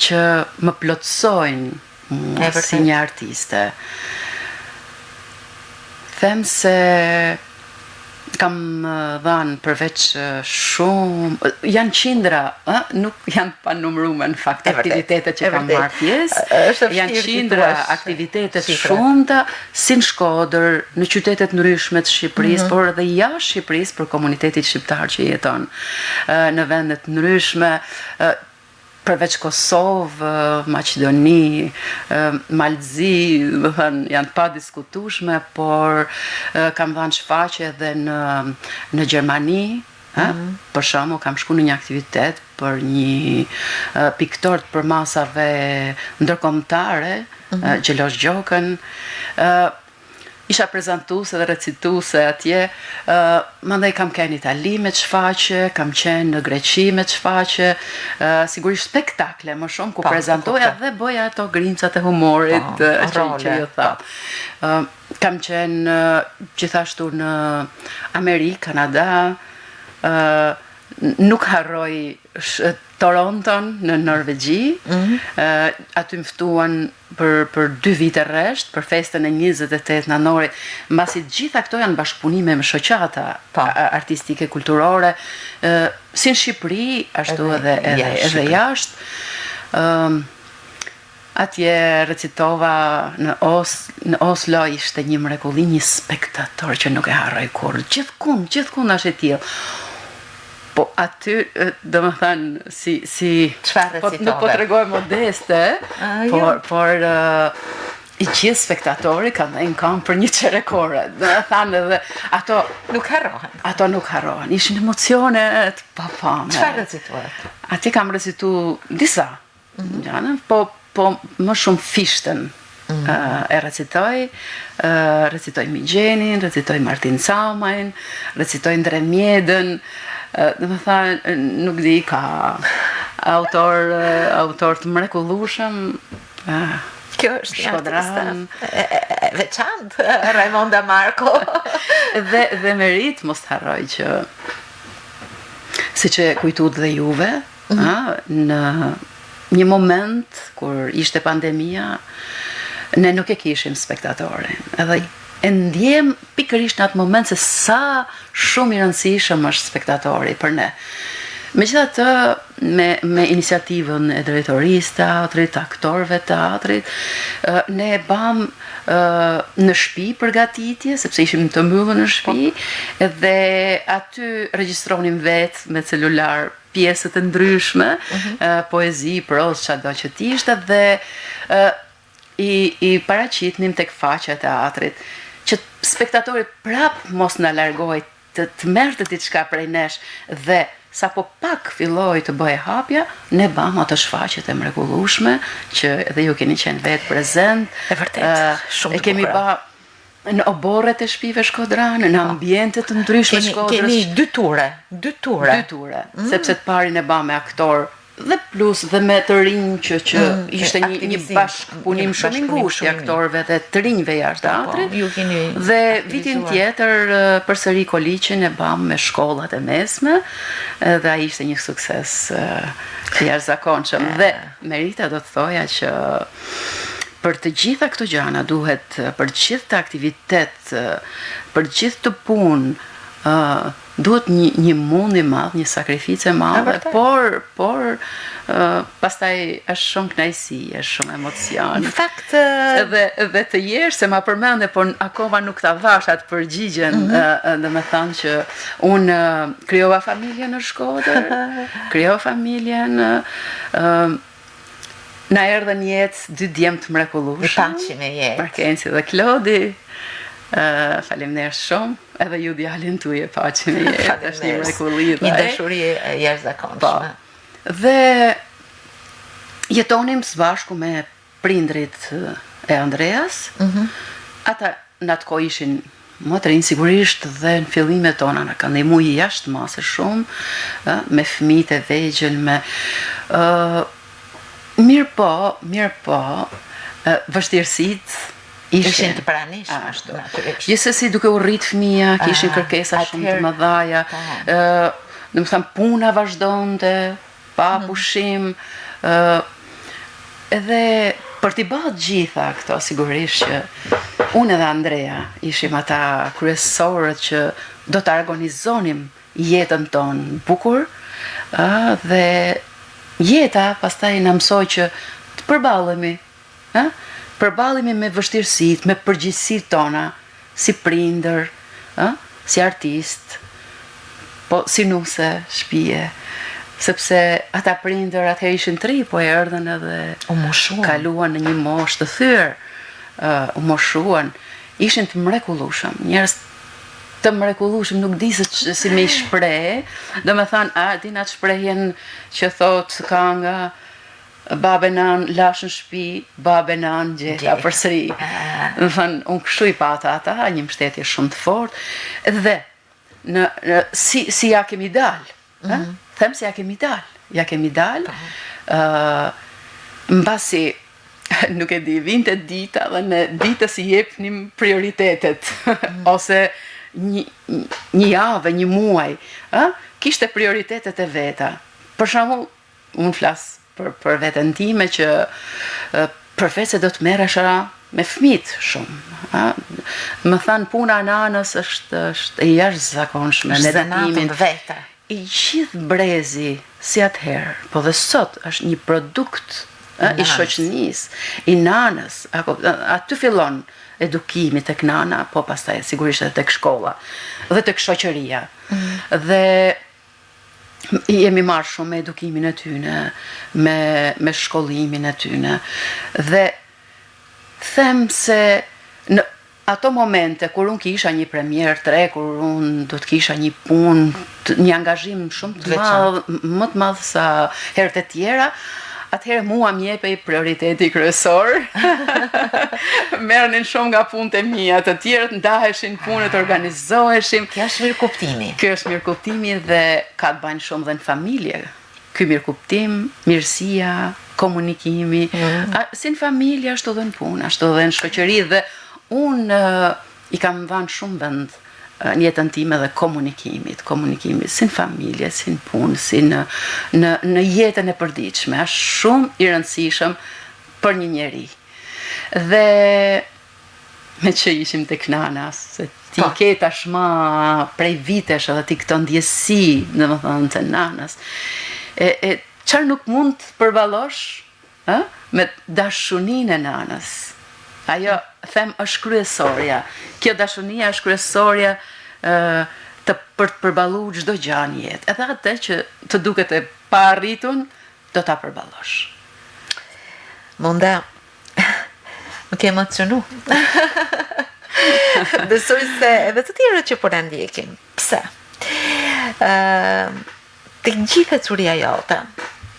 që më plotësojnë si një artiste. Them se kam dhanë përveç shumë, janë qindra, nuk janë panumëruar në fakt aktivitetet që kam marrë pjesë, janë qindra aktivitetet shumëta, si në Shkodër, në qytetet ndryshme të Shqipërisë, por edhe jashtë Shqipërisë për komunitetit shqiptar që jeton në vendet ndryshme, përveç Kosovë, Maqedoni, Malzi, janë pa diskutueshme, por kam dhënë shfaqje edhe në Gjermani, për shembull kam shkuar në një aktivitet për një piktor të përmasave ndërkombëtare, Gjelosh Gjokën, isha prezantuese dhe recituese atje, mandej kam qenë në Itali me shfaqje, kam qenë në Greqi me shfaqje, sigurisht spektakle më shumë ku prezantoja dhe bëja ato grincat e humorit që ju tha. Kam qenë gjithashtu në Amerikë, Kanada, nuk harroj Toronton në Norvegji, aty më ftuan për 2 vite rresht, për festën e 28 nëntorit, mbasi gjitha këto janë bashkëpunime me shoqata artistike, kulturore, si në Shqipëri, ashtu edhe jashtë. Atje recitova në Oslo, ishte një mrekulli, një spektator që nuk e harroj kurrë, gjithkund është e tillë. Po aty, do më thënë, nuk po të regoj modeste, por i gjithë spektatori kanë dhe në kam për një qerekore. Dhe thënë edhe, ato nuk harrohen. Ishin emocionet pa fame.
Çfarë recituat?
Aty kam recitu disa, po më shumë fishtën. E recitoj Migjenin, recitoj Martin Camajn, recitoj Ndremjedën, dhe më thënë, nuk di, ka autor të mrekullueshëm,
kjo është një artiste veçantë, Raimonda Marko.
Dhe merit, mos të harroj që, si që kujtut dhe juve, në një moment kur ishte pandemia, ne nuk e kishim spektatorin. Edhe e ndjem pikërisht në atë moment se sa shumë i rëndësishëm është spektatori për ne. Megjithatë, me iniciativën e drejtorisë teatrit, aktorëve teatrit, ne e bam në shtëpi përgatitje, sepse ishim të mbyllur në shtëpi, dhe aty regjistronim vetë me celular pjesët e ndryshme, poezi, prozë, çado që t'ishte, dhe i paraqitnim tek faqja e teatrit, që spektatori prap mos na largohej, të merrte diçka prej nesh, dhe sa po pak filloi të bëhe hapja, ne bam ato shfaqjet e mrekullueshme, që edhe ju keni qenë vetë prezent.
E vërtet, shumë të
kemi ba në oborret e shtëpive shkodrane, në ambiente të ndryshme Shkodrës.
Kemi dy ture.
Sepse të parin e ba me aktor, dhe plus dhe me të rinj që ishte një bashkëpunim shumë i ngushtë i aktorëve dhe të rinjve jashtë teatrit. Dhe vitin tjetër përsëri Koliqin e bam me shkollat e mesme, dhe ai ishte një sukses i jashtëzakonshëm. Dhe Merita do të thoja që për të gjitha këto gjëra duhet, për gjithë të aktivitet, për gjithë të punë, duhet një mund i madh, një sakrificë e madhe, por pastaj është shumë knajsi, është shumë emocion.
Në fakt
Edhe të jesh se ma përmende, por akoma nuk ta dhash atë përgjigjen, dhe me thënë që unë krijova familje në Shkodër, krijova familjen, na erdhën jetë 2 djemë të mrekullueshëm.
Paçi me jetë.
Markenci dhe Klodi. Faleminderit shumë, edhe ju djalin tuaj paçi me jetë, është një mrekulli.
Një dashuri e jashtëzakonshme.
Dhe jetonim së bashku me prindrit e Andreas. Ata në atë kohë ishin më të rinj sigurisht dhe në fillimet tona na kanë ndihmuar jashtë mase shumë, me fëmijët e vegjël, me mirë po, vështirësitë
ishin të pranishme ashtu natyrisht.
Gjithsesi duke u rrit fëmia, kishin kërkesa shumë të mëdha. Domethënë puna vazhdonte, pa pushim, edhe për t'i bërë gjitha këto sigurisht që unë edhe Andrea ishim ata kryesorët që do të organizonim jetën tonë bukur, dhe jeta pastaj na mësoi që të përballemi, përballemi me vështirësitë, me përgjegjësitë tona, si prindër, si artist, po si nuse shtëpie, sepse ata prindër atëherë ishin 3, po erdhën edhe
u moshuan,
kaluan në një moshë të thyrë, u moshuan, ishin të mrekullueshëm, njerëz të mrekullueshëm, nuk di se si me i shpreh, domethënë din atë shprehjen që thot kënga, babe nan lash në shtëpi, babe nan gjeta përsëri. Do thënë, unë kështu i pata ata, një mbështetje shumë të fortë, dhe si ja kemi dal, them se ja kemi dal, mbasi nuk e di, vinte dita dhe në ditës i jepnim prioritetet, ose një javë, një muaj, kishte prioritetet e veta. Për shembull, unë flas për veten time që përveç se do të merresha me fëmijët shumë. Më thanë puna e nanës është e jashtëzakonshme në detimin
vetë.
I gjithë brezi si atëherë, po dhe sot është një produkt i shoqënisë, i nanës. Aty fillon edukimi tek nana, po pastaj sigurisht edhe tek shkolla dhe tek shoqëria. Dhe jemi marrë shumë me edukimin e tyne, me shkollimin e tyne, dhe them se në ato momente kur unë kisha një premier 3, kur unë do të kisha një punë, një angazhim shumë të madh, më të madh sa herët e tjera, atëherë mua m'jepej prioriteti kryesor. Merrnin shumë nga punët e mia, të tjerët ndaheshin punët, organizoheshim.
Kjo është mirëkuptimi.
Kjo është mirëkuptimi dhe ka të bëjë shumë dhe në familje. Ky mirëkuptim, mirësia, komunikimi, si në familje ashtu edhe në punë, ashtu edhe në shoqëri, dhe unë i kam vënë shumë vend në jetën time dhe komunikimit, si në familje, si në punë, si në jetën e përditshme, është shumë i rëndësishëm për një njeri. Dhe me që ishim tek nana, se ti ke tashmë prej vitesh edhe ti këto ndjesi, domethënë të nanës, çfarë nuk mund të përballosh me dashurinë e nanës. Ajo, them, është kryesorja. Kjo dashuria është kryesorja për të përballuar çdo gjë në jetë. Edhe atë që të duket e pa arritun, do ta përballosh.
Monda, më ke emocionu. Besoj se edhe të tjerët që po na ndjekin. Pse? Të gjithë curia jote,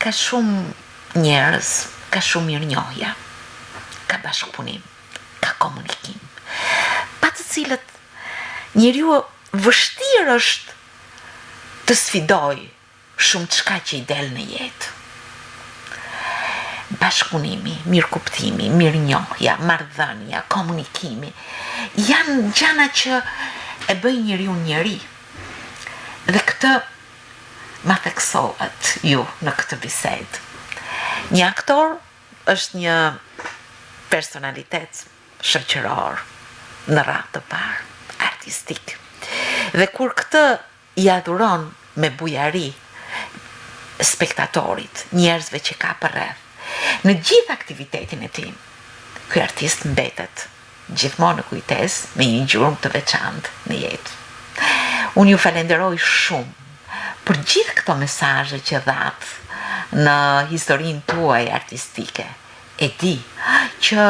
ka shumë njerëz, ka shumë mirënjohje, ka bashkëpunim, ka komunikim, pa të cilët njeriu vështirë është të sfidoj shumë çka që i del në jetë. Bashkëpunimi, mirëkuptimi, mirënjohja, marrëdhënia, komunikimi janë gjëra që e bëjnë njeriu njeri. Dhe këtë ma theksohet ju në këtë bisedë. Një aktor është një personalitet shoqëror në radhë të parë, artistik. Dhe kur këtë i adhuron me bujari spektatorit, njerëzve që ka përreth. Në gjithë aktivitetin e tij, ky artist mbetet gjithmonë në kujtes me një gjurmë të veçantë në jetë. Unë ju falenderoj shumë për gjithë këto mesazhe që dhatë në historinë tuaj artistike. E di që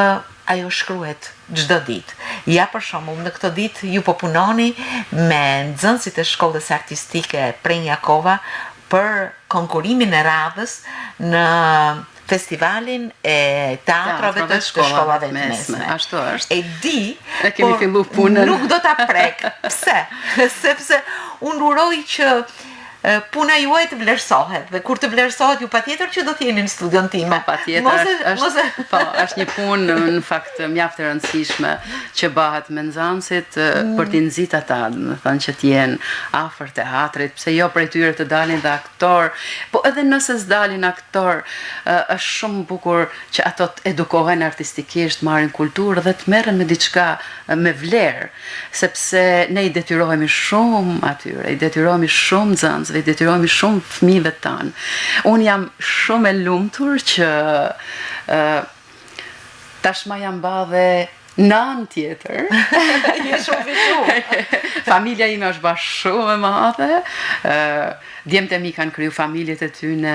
ajo shkruhet çdo ditë. Ja për shembull, në këtë ditë ju po punoni me nxënësit e shkollës artistike Prenjakova për konkurimin e radhës në festivalin e teatrave të shkollave të mesme.
Ashtu është.
E di,
e kemi fillu punën.
Nuk do ta prek. Pse? Sepse unë uroj që puna juaj të vlerësohet, dhe kur të vlerësohet ju patjetër që do të jeni në studion tim.
Patjetër, është një punë në fakt mjaft e rëndësishme që bëhet me nxënësit për t'i nxit ata, do thënë që të jenë afër teatrit, pse jo prej tyre të dalin dhe aktor, po edhe nëse s'dalin aktor, është shumë bukur që ato të edukohen artistikisht, marrin kulturë dhe të merren me diçka me vlerë, sepse ne i detyrohemi shumë atyre, i detyrohemi shumë nxënësve, i detyrohemi shumë fëmijëve tanë. Unë jam shumë e lumtur që tashma jam badhe nan tjetër.
Je shumë fitu.
Familja ime është bashkë shumë e madhe. Djemtë e mi kanë kriju familjet e tyne,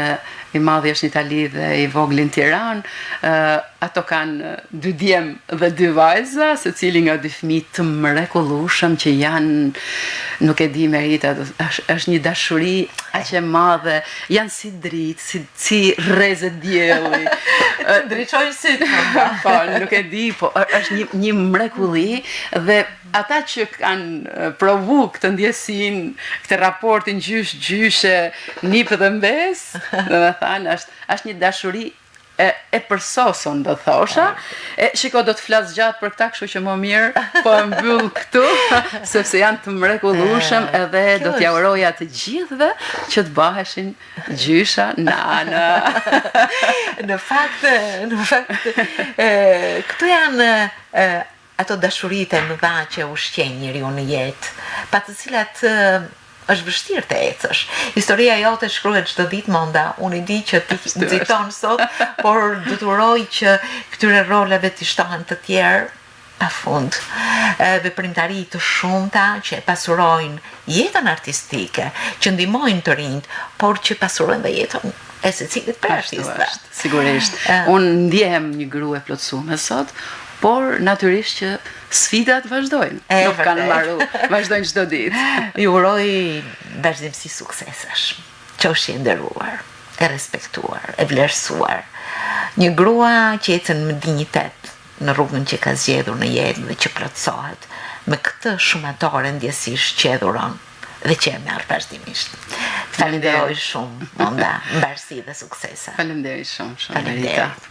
i madhi është në Itali dhe i vogli në Tiranë. Ato kanë 2 djem dhe 2 vajza, se cili nga 2 fëmijë të mrekullueshëm që janë, nuk e di Merita, është një dashuri aq e madhe, janë si dritë, si rrezet dielli.
Ndriçojnë sytë.
Po, nuk e di, po është një mrekulli dhe ata që kanë provu këtë ndjesin, këtë raportin gjyshe, nip dhe mbes, dhe me thanë, është një dashuri e përsoson, do thosha. Shiko, do të flas gjatë për këta, kështu që më mirë po e mbyll këtu, sepse janë të mrekullueshëm edhe do t'ja uroja të gjithëve që të baheshin gjysha nana.
Në fakt, këtu janë ato dashuritë e mëdha që ushqejnë njeriu në jetë, pa të cilat është vështirë të ecësh. Historia jote shkruhet çdo ditë, Monda. Unë i di që ti nxiton sot, por do të uroj që këtyre roleve të shtohen të tjerë pafund. Veprimtari të shumta që pasurojnë jetën artistike, që ndihmojnë të rinjt, por që pasurojnë dhe jetën e secilit për artistëve.
Sigurisht. Unë ndjehem një grua e plotësuar sot, por natyrisht që sfidat vazhdojnë. Nuk kanë marru, vazhdojnë çdo ditë.
Ju uroj vazhdimsi suksesesh. Qofshi e nderuar, e respektuar, e vlerësuar. Një grua që ecën me dinjitet në rrugën që ka zgjedhur në jetë dhe që plotësohet me këtë shumatore ndjesish që e dhuron dhe që e merr vazhdimisht. Falenderoj shumë, Monda, mbarësi dhe suksese.
Faleminderit shumë,
Faleminderit.